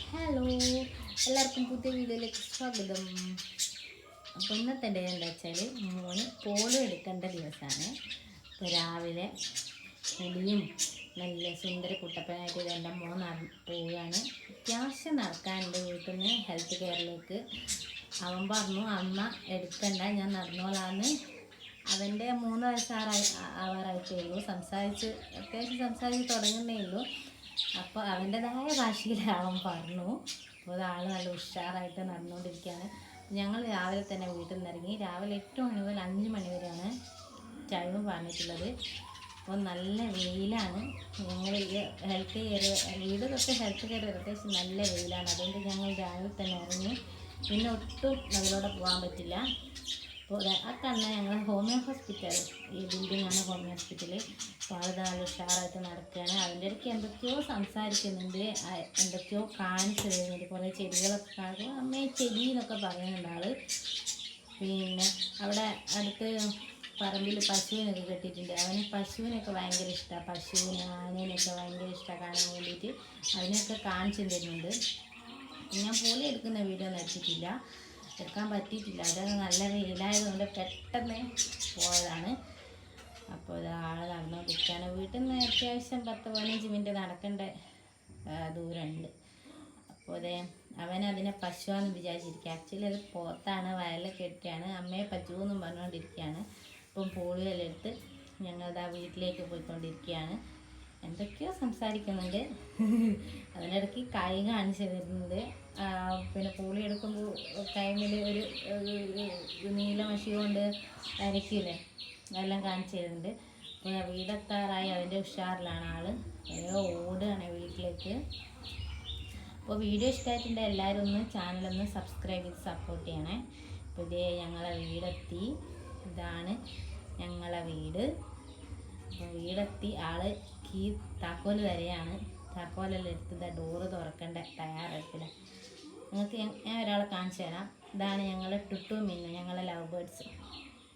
Hello, എല്ലാവർക്കും പുതിയ വീഡിയോയിലേക്ക് സ്വാഗതം. അപ്പോൾ ഇന്നത്തെ ഡേ എന്താ വെച്ചാൽ മോന് പോളിയോ എടുക്കേണ്ട ദിവസമാണ്. അപ്പോൾ രാവിലെ മുടിയും നല്ല സുന്ദര കുട്ടപ്പനായിട്ട് എൻ്റെ മോൻ പോവുകയാണ്. അത്യാവശ്യം നടക്കാനുണ്ട് വീട്ടിൽ നിന്ന് ഹെൽത്ത് കെയറിലേക്ക്. അവൻ പറഞ്ഞു അമ്മ എടുക്കണ്ട, ഞാൻ നടന്നോളാന്ന്. അവൻ്റെ 3 ആവാറായിട്ടേ ഉള്ളൂ. അത്യാവശ്യം സംസാരിച്ച് തുടങ്ങുന്നേ ഉള്ളൂ. അപ്പോൾ അവൻ്റെതായ ഭാഷയിൽ അവൻ പറഞ്ഞു. അപ്പോൾ ആൾ നല്ല ഉഷാറായിട്ട് നടന്നുകൊണ്ടിരിക്കുകയാണ്. ഞങ്ങൾ രാവിലെ തന്നെ വീട്ടിൽ നിന്ന് ഇറങ്ങി. രാവിലെ 8 മണി മുതൽ 5 മണി വരെയാണ് ടൈം പറഞ്ഞിട്ടുള്ളത്. അപ്പോൾ നല്ല വെയിലാണ്. ഞങ്ങൾ ഹെൽത്ത് കെയർ വീട് തൊട്ട് ഹെൽത്ത് കെയർ അത്യാവശ്യം നല്ല വെയിലാണ്. അതുകൊണ്ട് ഞങ്ങൾ രാവിലെ തന്നെ ഇറങ്ങി. പിന്നെ ഒട്ടും അതിലൂടെ പോകാൻ പറ്റില്ല. അപ്പോൾ ആ ഞങ്ങൾ ഹോമിയോ ഹോസ്പിറ്റൽ, ഈ ബിൽഡിങ്ങാണ് ഹോമിയോ ഹോസ്പിറ്റൽ. അപ്പോൾ ആൾ നല്ല ഉഷാറായിട്ട് നടക്കുകയാണ്. അതിൻ്റെ ഇടയ്ക്ക് എന്തൊക്കെയോ സംസാരിക്കുന്നുണ്ട്, എന്തൊക്കെയോ കാണിച്ചു തരുന്നുണ്ട്. കുറേ ചെടികളൊക്കെ കാണിക്കും. അമ്മയെ ചെടി എന്നൊക്കെ പറയുന്നുണ്ട് ആൾ. പിന്നെ അവിടെ അടുത്ത് പറമ്പിൽ പശുവിനൊക്കെ കെട്ടിയിട്ടുണ്ട്. അവന് പശുവിനൊക്കെ ഭയങ്കര ഇഷ്ടമാണ്. പശുവിനെ ആനേനെയൊക്കെ ഭയങ്കര ഇഷ്ടമാണ് കാണാൻ വേണ്ടിയിട്ട്. അതിനൊക്കെ കാണിച്ചു തരുന്നുണ്ട്. ഞാൻ പോളി എടുക്കുന്ന വീഡിയോ ഒന്നും എടുക്കാൻ പറ്റിയിട്ടില്ല. അത് നല്ല വെയിലായതുകൊണ്ട് പെട്ടെന്ന് പോയതാണ്. അപ്പോൾ ഒരാൾ നടന്നുകൊണ്ടിരിക്കുകയാണ്. വീട്ടിൽ നിന്ന് അത്യാവശ്യം 10-15 മിനിറ്റ് നടക്കേണ്ട ദൂരമുണ്ട്. അപ്പോൾ അവനതിനെ പശുവാന്ന് വിചാരിച്ചിരിക്കുക. ആക്ച്വലി അത് പോത്താണ്, വയലൊക്കെ ഇട്ടാണ്. അമ്മയെ പശു എന്നും പറഞ്ഞുകൊണ്ടിരിക്കുകയാണ്. അപ്പം പോളിയോ എല്ലാം എടുത്ത് ഞങ്ങളുടെ വീട്ടിലേക്ക് പോയിക്കൊണ്ടിരിക്കുകയാണ്. എന്തൊക്കെയോ സംസാരിക്കുന്നുണ്ട്. അതിനിടയ്ക്ക് കൈ കാണിച്ചു തരുന്നുണ്ട്. പിന്നെ പോളി എടുക്കുമ്പോൾ ടൈമിൽ ഒരു നീല മഷി കൊണ്ട് വരയ്ക്കില്ലേ, അതെല്ലാം കാണിച്ചു തരുന്നുണ്ട്. അപ്പോൾ വീടെത്താറായി. അതിൻ്റെ ഉഷാറിലാണ് ആൾ. ഓടുകയാണ് വീട്ടിലേക്ക്. അപ്പോൾ വീഡിയോ ഇഷ്ടമായിട്ടുണ്ട് എല്ലാവരും ഒന്ന് ചാനലൊന്ന് സബ്സ്ക്രൈബ് ചെയ്ത് സപ്പോർട്ട് ചെയ്യണേ. അപ്പോൾ ഞങ്ങളെ വീടെത്തി. ഇതാണ് ഞങ്ങളെ വീട്. അപ്പോൾ വീടെത്തി. ആൾ താക്കോല് വരെയാണ്. താക്കോലെല്ലാം എടുത്ത് ഡോറ് തുറക്കേണ്ട തയ്യാറെടുപ്പില്ല. നിങ്ങൾക്ക് ഞാൻ ഒരാളെ കാണിച്ചു തരാം. ഇതാണ് ഞങ്ങളുടെ ടുട്ടു മിന്നു, ഞങ്ങളെ ലവ് ബേർഡ്സ്.